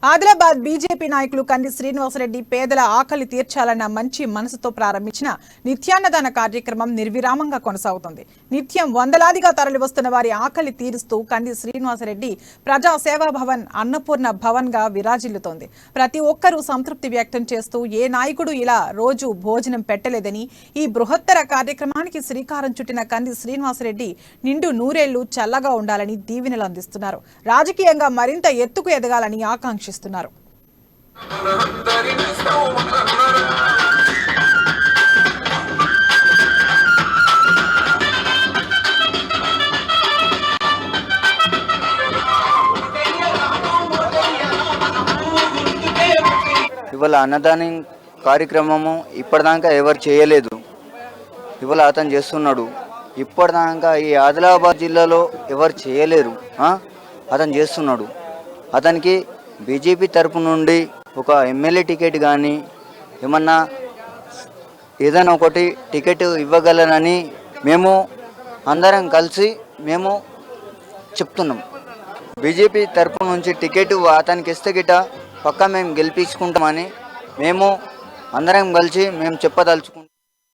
Adilabad BJP నాయకులు కంది శ్రీనివాసరెడ్డి పేదల ఆకలి తీర్చాలన్న మంచి మనసుతో ప్రారంభించిన నిత్యాన్నదాన కార్యక్రమం నిర్విరామంగా కొనసాగుతుంది. నిత్యం వందలాదిగా తరలివస్తున్న వారి ఆకలి తీరుస్తూ కంది శ్రీనివాసరెడ్డి ప్రజా సేవా భవన్ అన్నపూర్ణ భవన్ గా విరాజిల్లుతోంది. ప్రతి ఒక్కరూ సంతృప్తి వ్యక్తం చేస్తూ ఏ నాయకుడు ఇలా రోజు భోజనం పెట్టలేదని ఈ బృహత్తర కార్యక్రమానికి శ్రీకారం చుట్టిన కంది శ్రీనివాసరెడ్డి నిండు నూరేళ్లు చల్లగా ఉండాలని దీవెనలు అందిస్తున్నారు. రాజకీయంగా మరింత ఎత్తుకు ఎదగాలని ఆకాంక్షిస్తున్నారు. ఇవాళ అన్నదానం కార్యక్రమము ఇప్పటిదాకా ఎవరు చేయలేదు. ఇవాళ అతను చేస్తున్నాడు. ఇప్పటిదాకా ఈ ఆదిలాబాద్ జిల్లాలో ఎవరు చేయలేరు. అతను చేస్తున్నాడు. అతనికి బీజేపీ తరపు నుండి ఒక ఎమ్మెల్యే టికెట్ కానీ ఏమన్నా ఏదైనా ఒకటి టికెట్ ఇవ్వగలనని మేము అందరం కలిసి మేము చెప్తున్నాం. బీజేపీ తరపు నుంచి టికెట్ అతనికి ఇస్తే గిట పక్కా మేము గెలిపించుకుంటామని మేము అందరం కలిసి మేము చెప్పదలుచుకుంటాం.